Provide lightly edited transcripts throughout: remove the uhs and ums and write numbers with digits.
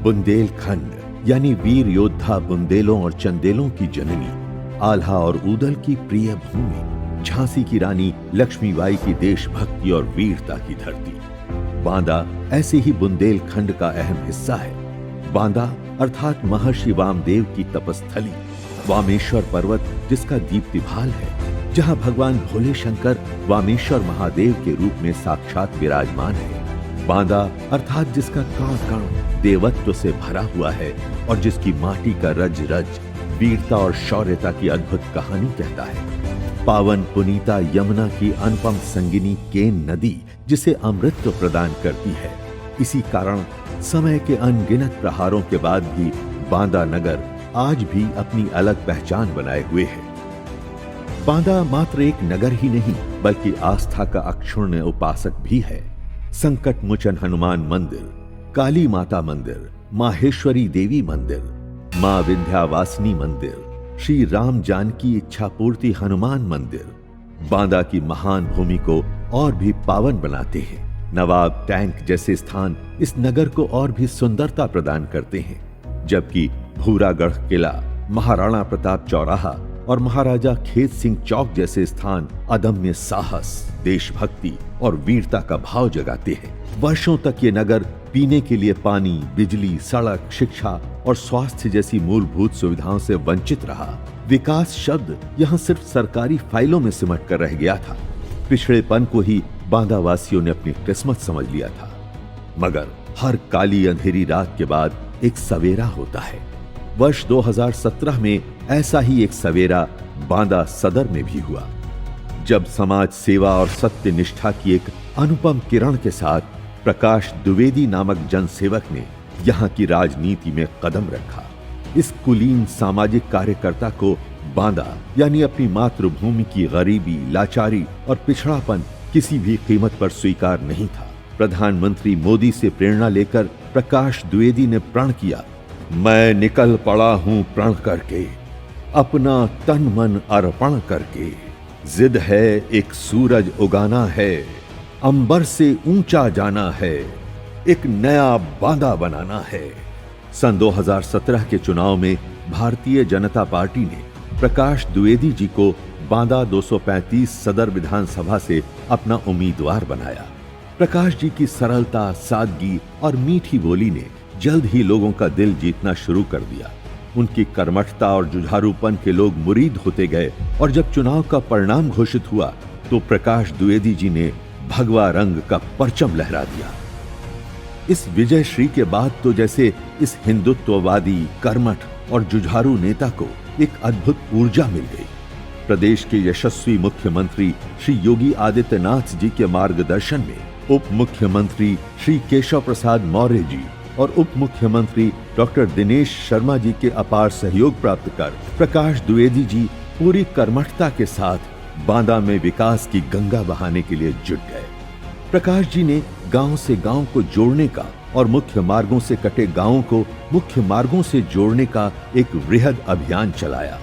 बुंदेलखंड यानी वीर योद्धा बुंदेलों और चंदेलों की जननी, आल्हा और ऊदल की प्रिय भूमि, झांसी की रानी लक्ष्मीबाई की देशभक्ति और वीरता की धरती। बांदा ऐसे ही बुंदेलखंड का अहम हिस्सा है। बांदा अर्थात महर्षि वामदेव की तपस्थली, वामेश्वर पर्वत जिसका दीप्तिभाल है, जहां भगवान भोले शंकर वामेश्वर महादेव के रूप में साक्षात विराजमान है। बांदा अर्थात जिसका कण कण देवत्व से भरा हुआ है और जिसकी माटी का रज रज वीरता और शौर्यता की अद्भुत कहानी कहता है। पावन पुनीता यमुना की अनुपम संगिनी केन नदी जिसे अमृत प्रदान करती है। इसी कारण समय के अनगिनत प्रहारों के बाद भी बांदा नगर आज भी अपनी अलग पहचान बनाए हुए है। बांदा मात्र एक नगर ही नहीं बल्कि आस्था का अक्षुण्ण उपासक भी है। संकट मोचन हनुमान मंदिर, काली माता मंदिर, माहेश्वरी देवी मंदिर, मां विंध्यावासिनी मंदिर, श्री राम जानकी इच्छा पूर्ति हनुमान मंदिर बांदा की महान भूमि को और भी पावन बनाते हैं। नवाब टैंक जैसे स्थान इस नगर को और भी सुंदरता प्रदान करते हैं, जबकि भूरागढ़ किला, महाराणा प्रताप चौराहा और महाराजा खेत सिंह चौक जैसे स्थान अदम्य साहस, देशभक्ति और वीरता का भाव जगाते हैं। वर्षों तक ये नगर पीने के लिए पानी, बिजली, सड़क, शिक्षा और स्वास्थ्य जैसी मूलभूत सुविधाओं से वंचित रहा। विकास शब्द यहाँ सिर्फ सरकारी फाइलों में सिमट कर रह गया था। पिछड़ेपन को ही बांदा वासियों ने अपनी किस्मत समझ लिया था। मगर हर काली अंधेरी रात के बाद एक सवेरा होता है। वर्ष 2017 में ऐसा ही एक सवेरा बांदा सदर में भी हुआ, जब समाज सेवा और सत्य निष्ठा की एक अनुपम किरण के साथ प्रकाश द्विवेदी नामक जनसेवक ने यहाँ की राजनीति में कदम रखा। इस कुलीन सामाजिक कार्यकर्ता को बांदा यानी अपनी मातृभूमि की गरीबी, लाचारी और पिछड़ापन किसी भी कीमत पर स्वीकार नहीं था। प्रधानमंत्री मोदी से प्रेरणा लेकर प्रकाश द्विवेदी ने प्रण किया, मैं निकल पड़ा हूं प्रण करके, अपना तन मन अर्पण करके। जिद है एक सूरज उगाना है, अंबर से ऊंचा जाना है, एक नया बांदा बनाना है। सन 2017 के चुनाव में भारतीय जनता पार्टी ने प्रकाश द्विवेदी जी को बांदा 235 सदर विधानसभा से अपना उम्मीदवार बनाया। प्रकाश जी की सरलता, सादगी और मीठी बोली ने जल्द ही लोगों का दिल जीतना शुरू कर दिया। उनकी कर्मठता और जुझारूपन के लोग मुरीद होते गए और जब चुनाव का परिणाम घोषित हुआ तो प्रकाश द्विवेदी जी ने भगवा रंग का परचम लहरा दिया। इस विजय श्री के बाद तो जैसे इस हिंदुत्ववादी, कर्मठ और जुझारू नेता को एक अद्भुत ऊर्जा मिल गई। प्रदेश के यशस्वी मुख्यमंत्री श्री योगी आदित्यनाथ जी के मार्गदर्शन में उप मुख्यमंत्री श्री केशव प्रसाद मौर्य जी और उप मुख्यमंत्री डॉक्टर दिनेश शर्मा जी के अपार सहयोग प्राप्त कर प्रकाश द्विवेदी जी पूरी कर्मठता के साथ बांदा में विकास की गंगा बहाने के लिए जुट गए। प्रकाश जी ने गांव से गांव को जोड़ने का और मुख्य मार्गों से कटे गांवों को मुख्य मार्गों से जोड़ने का एक वृहद अभियान चलाया।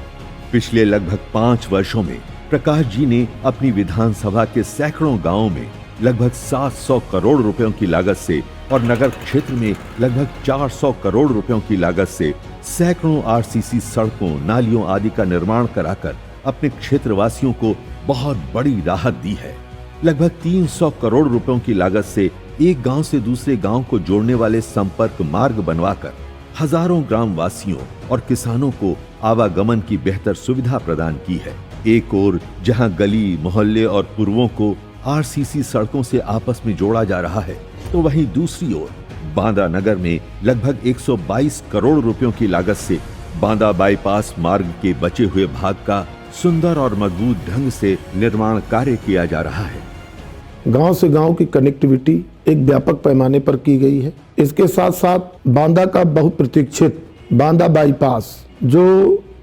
पिछले लगभग 5 वर्षों में प्रकाश जी ने अपनी विधानसभा के सैकड़ों गांवों में लगभग 700 करोड़ रुपयों की लागत से और नगर क्षेत्र में लगभग 400 करोड़ रुपयों की लागत से सैकड़ों आरसीसी सड़कों, नालियों आदि का निर्माण कराकर अपने क्षेत्रवासियों को बहुत बड़ी राहत दी है। लगभग 300 करोड़ रुपयों की लागत से एक गांव से दूसरे गांव को जोड़ने वाले संपर्क मार्ग बनवाकर हजारों ग्राम वासियों और किसानों को आवागमन की बेहतर सुविधा प्रदान की है। एक ओर जहां गली, मोहल्ले और पूर्वों को आरसीसी सड़कों से आपस में जोड़ा जा रहा है, तो वहीं दूसरी ओर बांदा नगर में लगभग 122 करोड़ रुपयों की लागत से बांदा बाईपास मार्ग के बचे हुए भाग का सुंदर और मजबूत ढंग से निर्माण कार्य किया जा रहा है। गांव से गांव की कनेक्टिविटी एक व्यापक पैमाने पर की गई है। इसके साथ साथ बांदा का बहुप्रतीक्षित बांदा बाईपास जो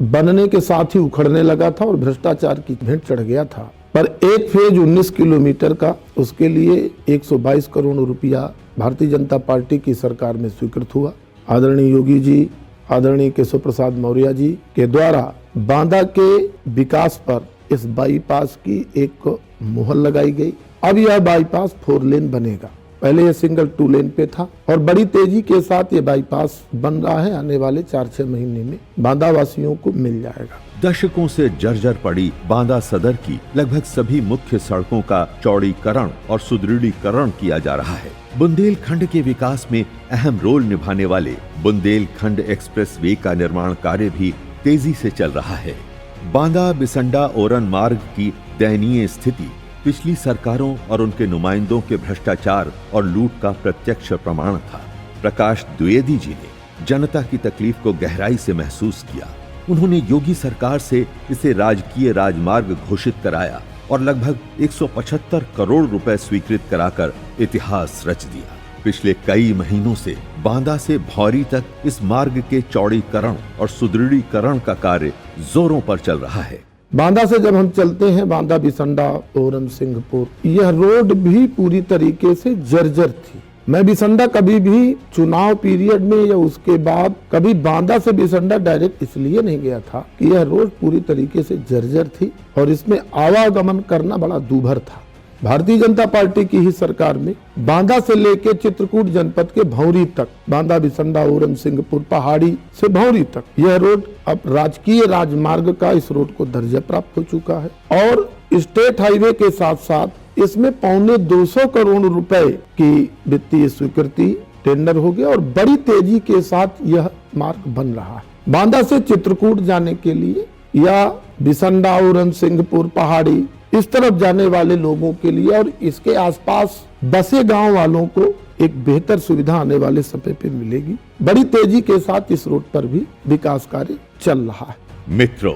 बनने के साथ ही उखड़ने लगा था और भ्रष्टाचार की भेंट चढ़ गया था, पर एक फेज 19 किलोमीटर का, उसके लिए 122 करोड़ रुपया भारतीय जनता पार्टी की सरकार में स्वीकृत हुआ। आदरणीय योगी जी, आदरणीय केशव प्रसाद मौर्य जी के द्वारा बांदा के विकास पर इस बाईपास की एक मुहर लगाई गई। अब यह बाईपास 4 लेन बनेगा। पहले ये सिंगल 2 लेन पे था और बड़ी तेजी के साथ ये बाईपास बन रहा है। आने वाले 4-6 महीने में बांदा वासियों को मिल जाएगा। दशकों से जर्जर पड़ी बांदा सदर की लगभग सभी मुख्य सड़कों का चौड़ीकरण और सुदृढ़ीकरण किया जा रहा है। बुंदेलखंड के विकास में अहम रोल निभाने वाले बुंदेलखंड एक्सप्रेस वे का निर्माण कार्य भी तेजी से चल रहा है। बांदा बिसंडा ओरन मार्ग की दयनीय स्थिति पिछली सरकारों और उनके नुमाइंदों के भ्रष्टाचार और लूट का प्रत्यक्ष प्रमाण था। प्रकाश द्विवेदी जी ने जनता की तकलीफ को गहराई से महसूस किया। उन्होंने योगी सरकार से इसे राजकीय राजमार्ग घोषित कराया और लगभग 175 करोड़ रुपए स्वीकृत कराकर इतिहास रच दिया। पिछले कई महीनों से बांदा से भौरी तक इस मार्ग के चौड़ीकरण और सुदृढ़ीकरण का कार्य जोरों पर चल रहा है। बांदा से जब हम चलते हैं बांदा बिसंडा ओरन सिंहपुर, यह रोड भी पूरी तरीके से जर्जर थी। मैं बिसंडा कभी भी चुनाव पीरियड में या उसके बाद कभी बांदा से बिसंडा डायरेक्ट इसलिए नहीं गया था कि यह रोड पूरी तरीके से जर्जर थी और इसमें आवागमन करना बड़ा दूभर था। भारतीय जनता पार्टी की ही सरकार में बांदा से लेकर चित्रकूट जनपद के भौरी तक, बांदा बिसंडा ओरन सिंहपुर पहाड़ी से भौरी तक, यह रोड अब राजकीय राजमार्ग का इस रोड को दर्जा प्राप्त हो चुका है और स्टेट हाईवे के साथ साथ इसमें 250 करोड़ रुपए की वित्तीय स्वीकृति टेंडर हो गया और बड़ी तेजी के साथ यह मार्ग बन रहा है। बांदा से चित्रकूट जाने के लिए या बिसंडा ओरन सिंहपुर पहाड़ी इस तरफ जाने वाले लोगों के लिए और इसके आसपास बसे गांव वालों को एक बेहतर सुविधा आने वाले समय पे मिलेगी। बड़ी तेजी के साथ इस रोड पर भी विकास कार्य चल रहा है। मित्रों,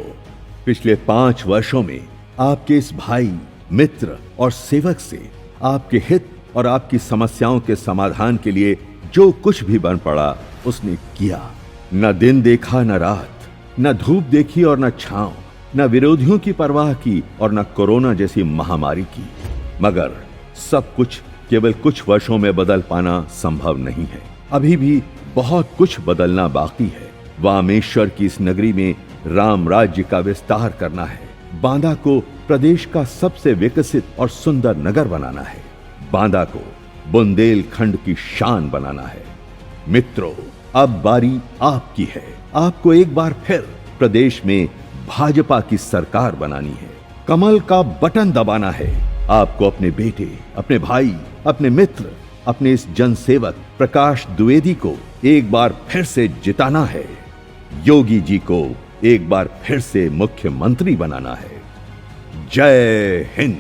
पिछले 5 वर्षों में आपके इस भाई, मित्र और सेवक से आपके हित और आपकी समस्याओं के समाधान के लिए जो कुछ भी बन पड़ा उसने किया। न दिन देखा न रात, न धूप देखी और न छांव, न विरोधियों की परवाह की और न कोरोना जैसी महामारी की। मगर सब कुछ केवल कुछ वर्षों में बदल पाना संभव नहीं है। अभी भी बहुत कुछ बदलना बाकी है। वामेश्वर की इस नगरी में राम राज्य का विस्तार करना है। बांदा को प्रदेश का सबसे विकसित और सुंदर नगर बनाना है। बांदा को बुंदेलखंड की शान बनाना है। मित्रों, अब बारी आपकी है। आपको एक बार फिर प्रदेश में भाजपा की सरकार बनानी है। कमल का बटन दबाना है। आपको अपने बेटे, अपने भाई, अपने मित्र, अपने इस जनसेवक प्रकाश द्विवेदी को एक बार फिर से जिताना है। योगी जी को एक बार फिर से मुख्यमंत्री बनाना है। जय हिंद।